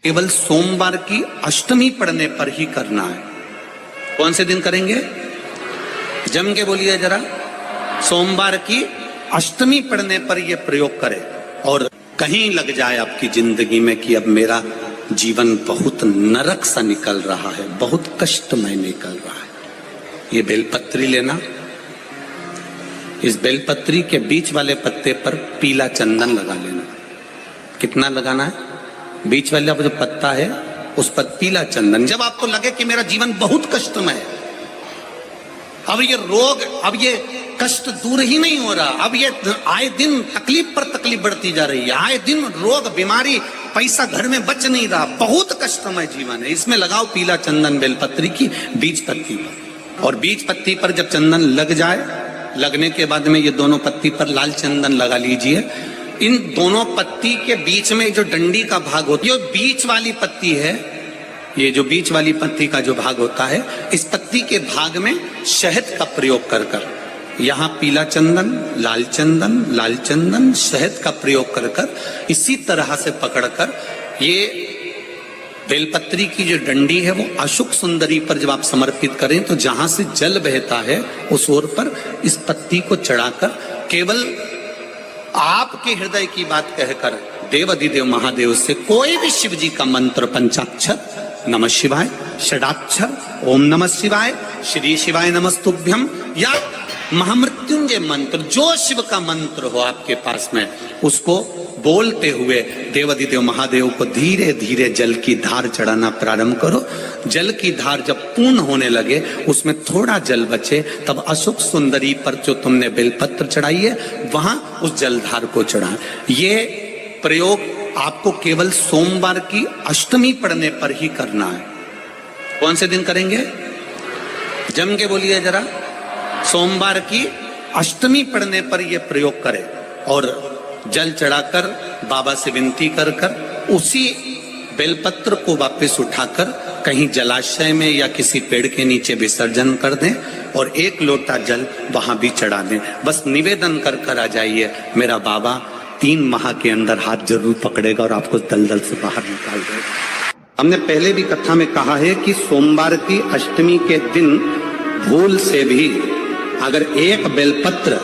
केवल सोमवार की अष्टमी पढ़ने पर ही करना है। कौन से दिन करेंगे? जम के बोलिए जरा। सोमवार की अष्टमी पढ़ने पर यह प्रयोग करें। और कहीं लग जाए आपकी जिंदगी में कि अब मेरा जीवन बहुत नरक सा निकल रहा है, बहुत कष्टमय निकल रहा है, ये बेलपत्री लेना। इस बेलपत्री के बीच वाले पत्ते पर पीला चंदन लगा लेना। कितना लगाना है? बीच वाला जो पत्ता है उस पर पीला चंदन। जब आपको लगे कि मेरा जीवन बहुत कष्टमय है, अब ये रोग, अब ये कष्ट दूर ही नहीं हो रहा, अब ये आए दिन तकलीफ पर तकलीफ बढ़ती जा रही है, आए दिन रोग बीमारी, पैसा घर में बच नहीं रहा, बहुत कष्टमय जीवन है, इसमें लगाओ पीला चंदन बेलपत्री की बीज पत्ती पर। और बीज पत्ती पर जब चंदन लग जाए, लगने के बाद में ये दोनों पत्ती पर लाल चंदन लगा लीजिए। इन दोनों पत्ती के बीच में जो डंडी का भाग होता है, ये बीच वाली पत्ती है, ये जो बीच वाली पत्ती का जो भाग होता है, इस पत्ती के भाग में शहद का प्रयोग कर कर, यहाँ पीला चंदन, लाल चंदन, लाल चंदन, शहद का प्रयोग कर कर, इसी तरह से पकड़कर ये बेलपत्री की जो डंडी है वो अशुक सुंदरी पर जब आप समर्पित करें तो जहां से जल बहता है उस ओर पर इस पत्ती को चढ़ाकर केवल आपके हृदय की बात कहकर देवाधिदेव महादेव से कोई भी शिव जी का मंत्र, पंचाक्षर, नमः शिवाय, षडाक्षर, ओम नमः शिवाय, श्री शिवाय नमस्तुभ्यम, या महामृत्युंजय मंत्र, जो शिव का मंत्र हो आपके पास में, उसको बोलते हुए देवाधिदेव महादेव को धीरे धीरे जल की धार चढ़ाना प्रारंभ करो। जल की धार जब पूर्ण होने लगे, उसमें थोड़ा जल बचे, तब अशुक सुंदरी पर जो तुमने बेलपत्र चढ़ाई है वहां उस जलधार को चढ़ा। ये प्रयोग आपको केवल सोमवार की अष्टमी पढ़ने पर ही करना है। कौन से दिन करेंगे? जम के बोलिए जरा। सोमवार की अष्टमी पढ़ने पर यह प्रयोग करें और जल चढ़ाकर बाबा से विनती कर कर उसी बेलपत्र को वापस उठाकर कहीं जलाशय में या किसी पेड़ के नीचे विसर्जन कर दें और एक लोटा जल वहां भी चढ़ा दें। बस निवेदन कर कर आ जाइए, मेरा बाबा 3 माह के अंदर हाथ जरूर पकड़ेगा और आपको दलदल से बाहर निकाल देगा। हमने पहले भी कथा में कहा है कि सोमवार की अष्टमी के दिन भूल से भी अगर एक बेलपत्र,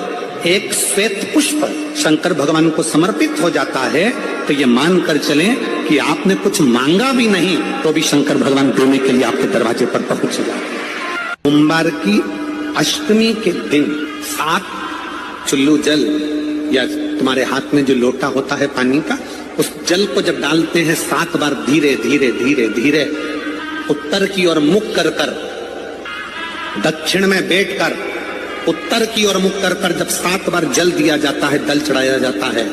एक श्वेत पुष्प शंकर भगवान को समर्पित हो जाता है तो ये मानकर चलें कि आपने कुछ मांगा भी नहीं तो भी शंकर भगवान देने के लिए आपके दरवाजे पर पहुंच जाते। सोमवार की अष्टमी के दिन 7 चुल्लू जल या तुम्हारे हाथ में जो लोटा होता है पानी का, उस जल को जब डालते हैं 7 बार धीरे धीरे धीरे धीरे उत्तर की ओर मुख कर कर, दक्षिण में बैठकर उत्तर की ओर मुख कर कर जब 7 बार जल दिया जाता है, जल चढ़ाया जाता है,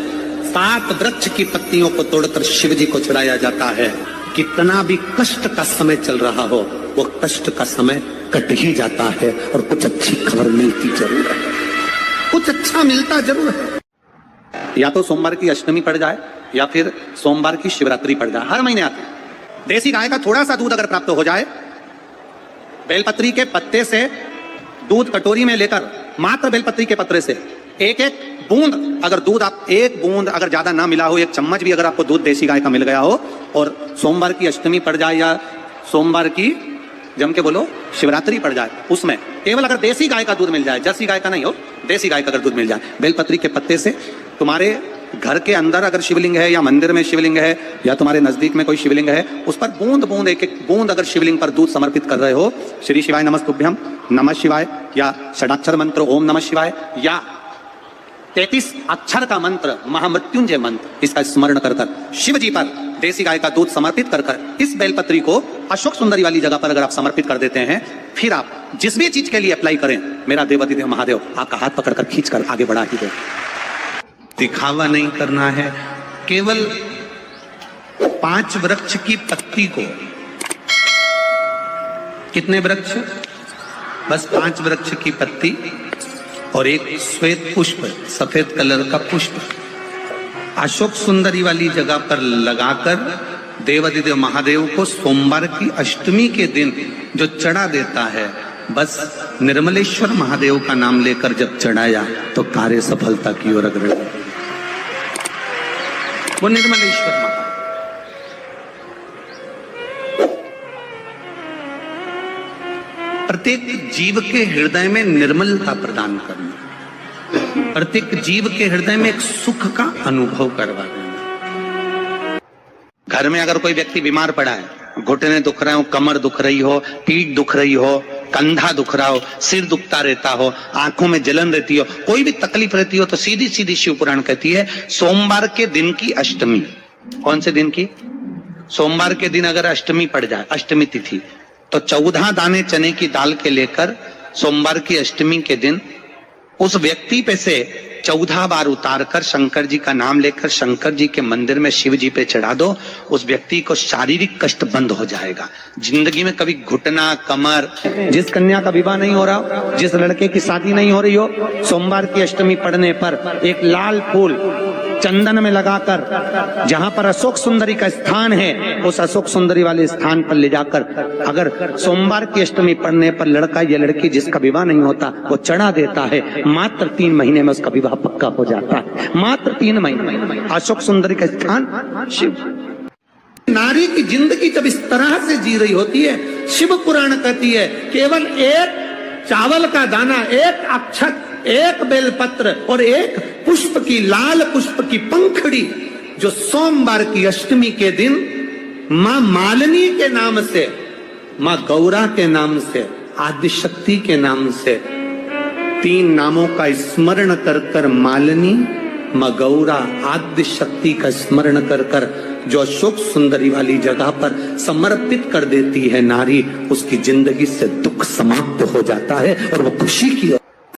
7 वृक्ष की पत्तियों को तोड़कर शिव जी को चढ़ाया जाता है। कितना भी कष्ट का समय चल रहा हो, वो कष्ट का समय कट ही जाता है और कुछ अच्छी खबर मिलती जरूर है, कुछ अच्छा मिलता जरूर है। या तो सोमवार की अष्टमी पड़ जाए या फिर सोमवार की शिवरात्रि पड़ जाए, हर महीने आती है। देसी गाय का थोड़ा सा दूध अगर प्राप्त हो जाए, बेलपत्री के पत्ते से दूध कटोरी में लेकर, मात्र बेलपत्री के पत्रे से एक एक बूंद, अगर दूध आप एक बूंद अगर ज्यादा ना मिला हो, 1 चम्मच भी अगर आपको दूध देसी गाय का मिल गया हो और सोमवार की अष्टमी पड़ जाए या सोमवार की, जम के बोलो, शिवरात्रि पड़ जाए, उसमें केवल अगर देसी गाय का दूध मिल जाए, जर्सी गाय का नहीं हो, देसी गाय का अगर दूध मिल जाए, बेलपत्री के पत्ते से, तुम्हारे घर के अंदर अगर शिवलिंग है या मंदिर में शिवलिंग है या तुम्हारे नजदीक में कोई शिवलिंग है, उस पर बूंद बूंद, एक एक बूंद अगर शिवलिंग पर दूध समर्पित कर रहे हो, श्री शिवाय नमस्तुभ्यम, नमः शिवाय, या षडाक्षर मंत्र ओम नमः शिवाय, या 33 अक्षर का मंत्र महामृत्युंजय मंत्र, इसका स्मरण कर कर शिव जी पर देसी गाय का दूध समर्पित कर कर इस बेलपत्री को अशोक सुंदरी वाली जगह पर अगर आप समर्पित कर देते हैं, फिर आप जिस भी चीज के लिए अप्लाई करें, मेरा देवाधिदेव महादेव आपका हाथ पकड़कर खींचकर आगे बढ़ा ही दे। दिखावा नहीं करना है, केवल 5 वृक्ष की पत्ती को, कितने वृक्ष? बस 5 वृक्ष की पत्ती और एक श्वेत पुष्प, सफेद कलर का पुष्प अशोक सुंदरी वाली जगह पर लगाकर देवाधिदेव महादेव को सोमवार की अष्टमी के दिन जो चढ़ा देता है, बस निर्मलेश्वर महादेव का नाम लेकर जब चढ़ाया तो कार्य सफलता की ओर अग्रसर। वो निर्मलेश्वर महादेव प्रत्येक जीव के हृदय में निर्मलता प्रदान करना, प्रत्येक जीव के हृदय में एक सुख का अनुभव करवा देना। घर में अगर कोई व्यक्ति बीमार पड़ा है, घुटने दुख रहे हो, कमर दुख रही हो, पीठ दुख रही हो, कंधा दुख रहा हो, सिर दुखता रहता हो, आंखों में जलन रहती हो, कोई भी तकलीफ रहती हो, तो सीधी सीधी शिव पुराण कहती है सोमवार के दिन की अष्टमी। कौन से दिन की? सोमवार के दिन अगर अष्टमी पड़ जाए, अष्टमी तिथि, तो 14 दाने चने की दाल के लेकर सोमवार की अष्टमी के दिन उस व्यक्ति पे से 14 बार उतार कर शंकर जी का नाम लेकर शंकर जी के मंदिर में शिव जी पे चढ़ा दो। उस व्यक्ति को शारीरिक कष्ट बंद हो जाएगा। जिंदगी में कभी घुटना, कमर, जिस कन्या का विवाह नहीं हो रहा, जिस लड़के की शादी नहीं हो रही हो, सोमवार की अष्टमी पड़ने पर एक लाल फूल चंदन में लगाकर जहां पर अशोक सुंदरी का स्थान है, उस अशोक सुंदरी वाले स्थान पर ले जाकर अगर सोमवार की अष्टमी पड़ने पर लड़का या लड़की जिसका विवाह नहीं होता वो चढ़ा देता है, मात्र 3 महीने में उसका विवाह पक्का हो जाता है। मात्र 3 महीने। अशोक सुंदरी का स्थान शिव। नारी की जिंदगी जब इस तरह से जी रही होती है, शिव पुराण कहती है केवल एक चावल का दाना, एक अक्षत, एक बेलपत्र और एक पुष्प की, लाल पुष्प की पंखड़ी, जो सोमवार की अष्टमी के दिन मां मालिनी के नाम से, मां गौरा के नाम से, आदिशक्ति के नाम से 3 नामों का स्मरण कर कर, मालिनी, मां गौरा, आदिशक्ति का स्मरण कर कर जो अशोक सुंदरी वाली जगह पर समर्पित कर देती है नारी, उसकी जिंदगी से दुख समाप्त हो जाता है और वो खुशी की